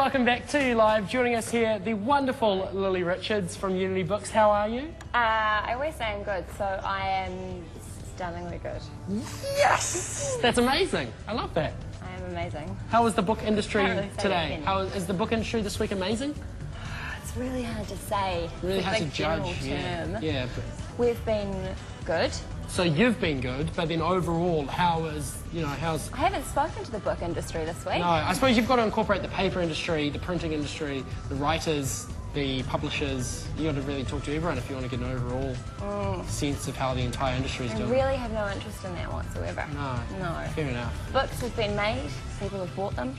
welcome back to You Live. Joining us here, the wonderful Lily Richards from Unity Books. How are you? I always say I'm good, so I am stunningly good. Yes! That's amazing. I love that. I am amazing. How is the book industry Can't really say today? How is the book industry this week amazing? It's really hard to say. Really it's hard a to big judge. general term. Yeah. We've been good. So you've been good, but then overall, how's... I haven't spoken to the book industry this week. No, I suppose you've got to incorporate the paper industry, the printing industry, the writers, the publishers. You've got to really talk to everyone if you want to get an overall sense of how the entire industry is doing. I really have no interest in that whatsoever. No. Fair enough. Books have been made, people have bought them.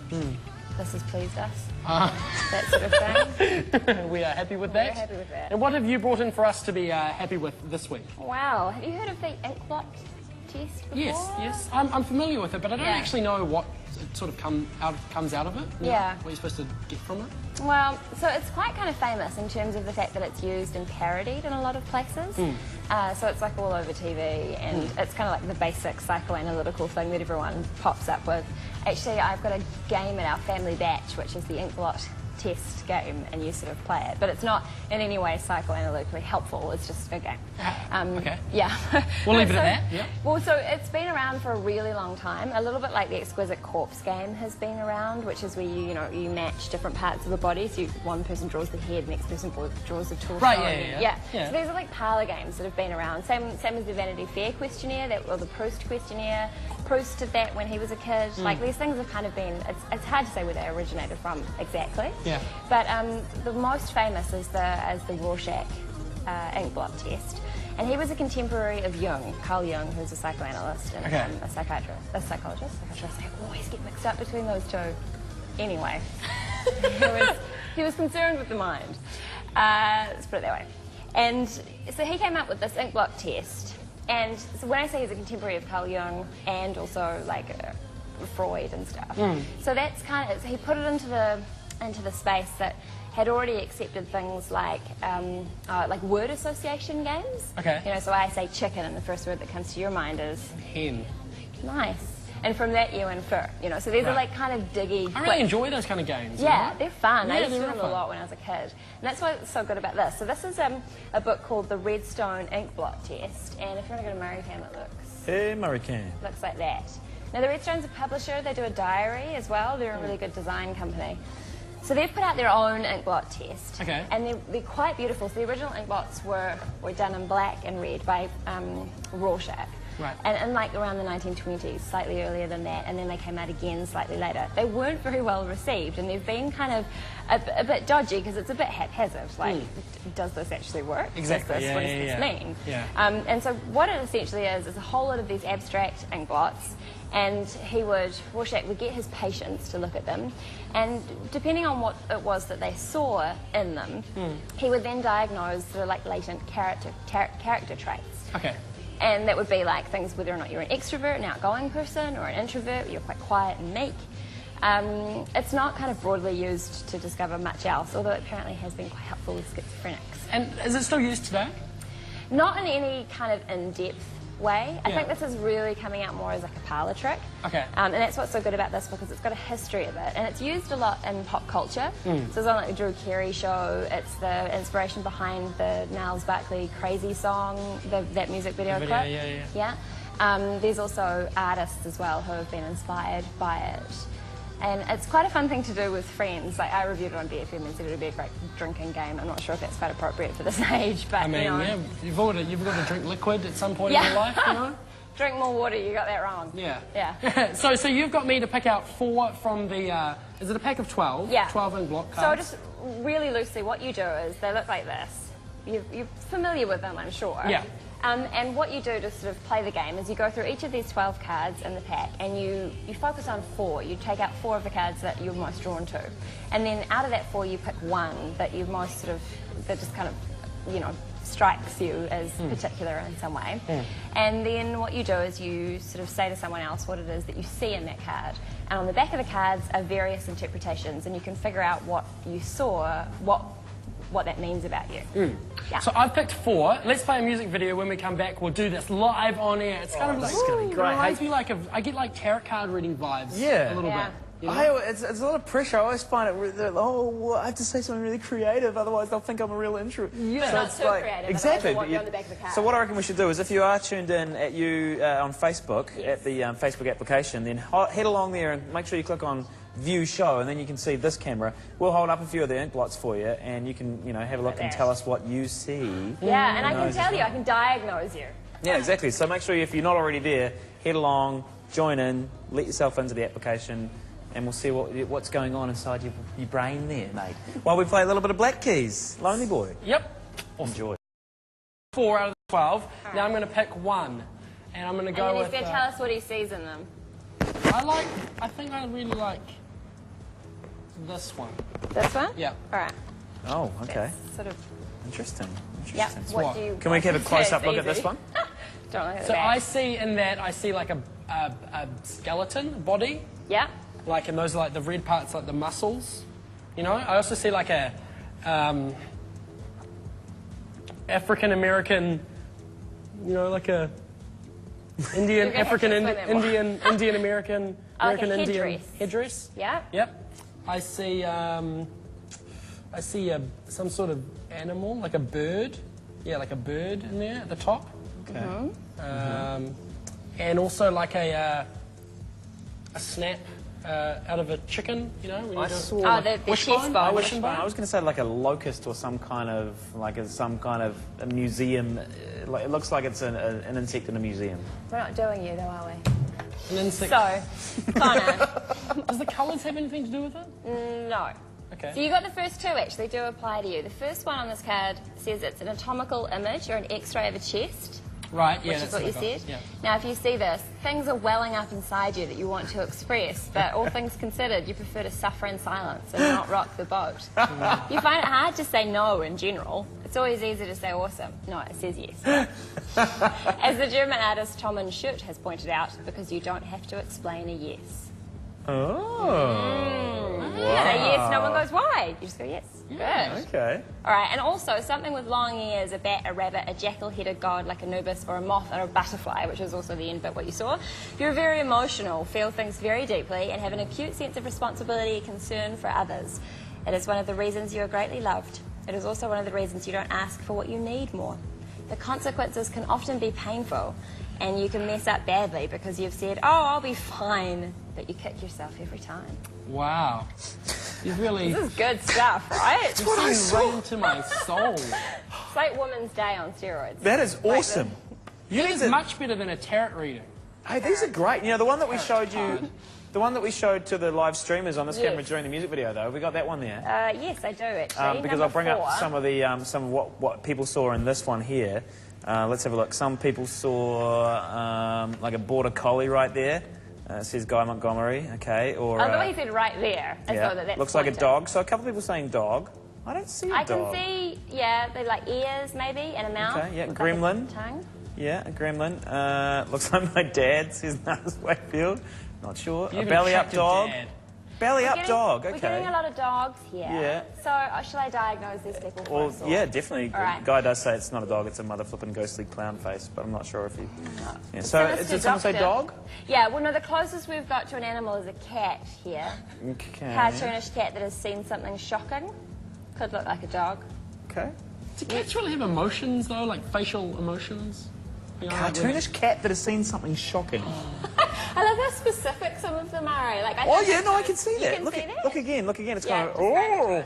This has pleased us. That sort of thing. We are happy with that. We're happy with that. And what have you brought in for us to be happy with this week? Wow. Have you heard of the Inkblot Test before? Yes. I'm familiar with it, but I don't actually know what sort of comes out of it. Yeah. What you're supposed to get from it. Well, so it's quite kind of famous in terms of the fact that it's used and parodied in a lot of places. So it's like all over TV, and it's kind of like the basic psychoanalytical thing that everyone pops up with. Actually, I've got a game in our family batch, which is the Inkblot Test game, and you sort of play it. But it's not in any way psychoanalytically helpful, it's just a game. Okay. Yeah. We'll leave it at that. Yep. Well, so it's been around for a really long time, a little bit like the Exquisite Corpse game has been around, which is where you match different parts of the body. So one person draws the head, the next person draws the torso. Right, yeah. So these are like parlour games that have been around. Same as the Vanity Fair questionnaire, or the Proust questionnaire. Proust did that when he was a kid. Like, these things have kind of been, it's hard to say where they originated from exactly. Yeah. But the most famous is the Rorschach Inkblot Test. And he was a contemporary of Jung, Carl Jung, who's a psychoanalyst and a psychologist. I always get mixed up between those two. Anyway, he was concerned with the mind. Let's put it that way. And so he came up with this Inkblot Test. And so when I say he's a contemporary of Carl Jung and also like Freud and stuff, so that's kind of, so he put it into the space that had already accepted things like word association games. Okay. So I say chicken, and the first word that comes to your mind is hen. Nice. And from that you infer. So these are like kind of diggy. I really enjoy those kind of games. Yeah, they're fun. I used to do them fun. a lot when I was a kid. And that's why it's so good about this. So this is a book called the Redstone Inkblot Test. And if you want to go to Murraycam, it looks... Hey, Murraycam. Looks like that. Now, the Redstone's a publisher. They do a diary as well. They're a really good design company. So they've put out their own Inkblot Test. Okay. And they're quite beautiful. So the original Inkblots were done in black and red by Rorschach. Right. And in like around the 1920s, slightly earlier than that, and then they came out again slightly later. They weren't very well received, and they've been kind of a bit dodgy because it's a bit haphazard. Like, does this actually work? Exactly. What does this mean? Yeah. And so what it essentially is a whole lot of these abstract inkblots, and Rorschach would get his patients to look at them, and depending on what it was that they saw in them, he would then diagnose sort of like latent character traits. Okay. And that would be like things whether or not you're an extrovert, an outgoing person, or an introvert, you're quite quiet and meek. It's not kind of broadly used to discover much else, although it apparently has been quite helpful with schizophrenics. And is it still used today? Not in any kind of in-depth way. I think this is really coming out more as like a parlour trick. Okay. And that's what's so good about this, because it's got a history of it, and it's used a lot in pop culture. So it's on like the Drew Carey show. It's the inspiration behind the Niles Barkley Crazy song, that music video clip. Yeah. There's also artists as well who have been inspired by it. And it's quite a fun thing to do with friends. Like, I reviewed it on BFM and said it would be a great drinking game. I'm not sure if that's quite appropriate for this age, but I mean, you've got to drink liquid at some point in your life, Drink more water, you got that wrong. Yeah. So you've got me to pick out 4 from the, is it a pack of 12? Yeah. 12 Inkblot cards. So just really loosely, what you do is, they look like this. You're familiar with them, I'm sure. Yeah. And what you do to sort of play the game is you go through each of these 12 cards in the pack, and you focus on 4. You take out 4 of the cards that you're most drawn to. And then out of that 4, you pick 1 that you're most sort of, that just kind of, strikes you as particular in some way. And then what you do is you sort of say to someone else what it is that you see in that card. And on the back of the cards are various interpretations, and you can figure out what you saw, what that means about you. Yeah. So I've picked 4. Let's play a music video. When we come back, we'll do this live on air. It's kind of like, this is going to be great. It reminds me I get like tarot card reading vibes. Yeah. A little bit. You know? It's a lot of pressure. I always find it, well, I have to say something really creative, otherwise they'll think I'm a real intro. Yeah. So it's not too creative, exactly. But you on the back of the card. So what I reckon we should do is, if you are tuned in at on Facebook, at the Facebook application, then head along there and make sure you click on View Show, and then you can see this camera. We'll hold up a few of the ink blots for you, and you can, have a look and tell us what you see. Yeah, and I can tell you, I can diagnose you. Yeah, exactly. So make sure if you're not already there, head along, join in, let yourself into the application, and we'll see what's going on inside your brain there, mate. While we play a little bit of Black Keys. Lonely Boy. Yep. Enjoy. 4 out of 12. Right. Now I'm going to pick one. And I'm going to go with... And then he's going to tell us what he sees in them. I think I really like this one. This one? Yeah. All right. Oh, okay. That's sort of... Interesting. Yeah. What do you... Can we have a close-up look at this one? Don't look at so I see in that, like a skeleton body. Yeah. Like, and those are like the red parts, like the muscles. You know? I also see like a African-American, like a Indian, Indian American, like a Indian headdress. Yeah. Yep. I see some sort of animal, like a bird. Yeah, like a bird in there at the top. Okay. And also like a snap out of a chicken, when you the chest bone. I was going to say like a locust or some kind of a museum. It looks like it's an insect in a museum. We're not doing you though, are we? An insect. So, Connor. Does the colours have anything to do with it? No. Okay. So you got the first two actually do apply to you. The first one on this card says it's an anatomical image or an X-ray of a chest. Right, yeah. Which is what you said. Yeah. Now, if you see this, things are welling up inside you that you want to express, but all things considered, you prefer to suffer in silence and not rock the boat. You find it hard to say no in general. It's always easy to say awesome. No, it says yes. As the German artist Thomas Schutt has pointed out, because you don't have to explain a yes. Oh. Wow. Yes, no one goes, why? You just go, yes. Yeah. Good. Okay. All right, and also something with long ears, a bat, a rabbit, a jackal-headed god like Anubis, or a moth or a butterfly, which is also the end bit what you saw. You're very emotional, feel things very deeply, and have an acute sense of responsibility and concern for others. It is one of the reasons you are greatly loved. It is also one of the reasons you don't ask for what you need more. The consequences can often be painful, and you can mess up badly because you've said, oh, I'll be fine, but you kick yourself every time. Wow. You've really... This is good stuff, right? You've seen right into my soul. It's like Women's Day on steroids. That is awesome. It is much better than a tarot reading. Hey, these are great. The one that we showed you... The one that we showed to the live streamers on this camera during the music video, though, we got that one there. Yes, I do, actually. Because I'll bring up some of what people saw in this one here. Let's have a look. Some people saw like a border collie right there. It says Guy Montgomery, okay. Or, the way he said right there. That's looks like a dog. So a couple of people saying dog. I don't see a dog. I can see, they're like ears maybe and a mouth. Okay, yeah, gremlin. Like a tongue. Yeah, a gremlin. Looks like my dad, says Nars Wakefield. Not sure. A belly-up dog. Belly-up dog, okay. We're getting a lot of dogs here. Yeah. So, shall I diagnose these people for us? Yeah, definitely. All right. Guy does say it's not a dog, it's a mother flipping ghostly clown face, but I'm not sure if he... Yeah. So, did someone say dog? Yeah, well, no, the closest we've got to an animal is a cat here. Okay. Cartoonish cat that has seen something shocking. Could look like a dog. Okay. Do cats really have emotions, though? Like facial emotions? Cartoonish cat that has seen something shocking. I love how specific some of them are. Like, I can see that. You can see that? Look again. It's yeah, kind of... Oh!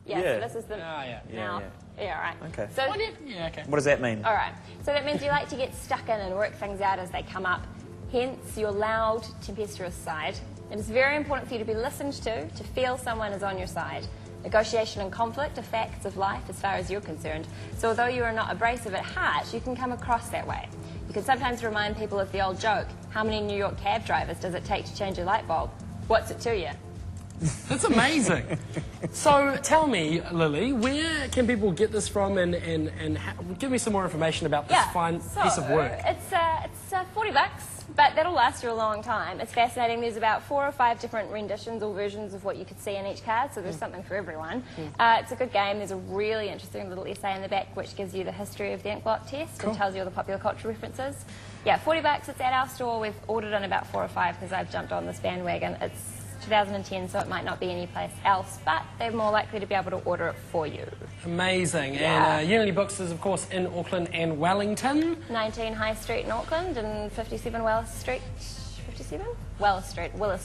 Yeah, so this is the... Yeah, right. Okay. So, okay. What does that mean? All right. So that means you like to get stuck in and work things out as they come up. Hence, your loud, tempestuous side. It is very important for you to be listened to feel someone is on your side. Negotiation and conflict are facts of life as far as you're concerned. So although you are not abrasive at heart, you can come across that way. You can sometimes remind people of the old joke, how many New York cab drivers does it take to change a light bulb? What's it to you? That's amazing. So tell me, Lily, where can people get this from and give me some more information about this fine piece of work? It's $40, but that'll last you a long time. It's fascinating. There's about 4 or 5 different renditions or versions of what you could see in each card, so there's something for everyone. It's a good game. There's a really interesting little essay in the back which gives you the history of the Inkblot Test and tells you all the popular culture references. Yeah, $40. It's at our store. We've ordered in about 4 or 5 because I've jumped on this bandwagon. It's 2010, so it might not be any place else, but they're more likely to be able to order it for you. Amazing. Yeah. And Unity Books is, of course, in Auckland and Wellington. 19 High Street in Auckland and 57 Wells Street. 57? Willis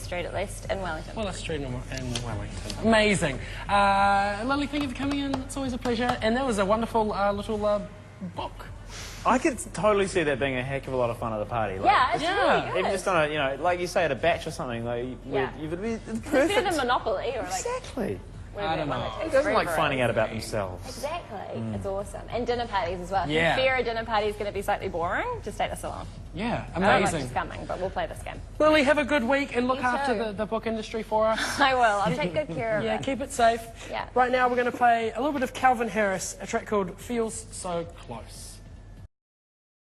Street at least, in Wellington. Willis Street in Wellington. Amazing. Lily, thank you for coming in. It's always a pleasure. And that was a wonderful little book. I could totally see that being a heck of a lot of fun at the party. Like, Yeah, it's really good. even just on a, you know, like you say, at a batch or something, like, you would be perfect. It's better than Monopoly or like... Exactly. I don't know. Who doesn't like finding out about themselves? Exactly. It's awesome. And dinner parties as well. Yeah. If you fear a dinner party is going to be slightly boring, just take this along. Yeah, I don't know amazing. what's coming, but we'll play this game. Lily, have a good week and look You after too. the book industry for us. I will. I'll take good care of Yeah, it. keep it safe. Yeah. Right now we're going to play a little bit of Calvin Harris, a track called Feels So Close.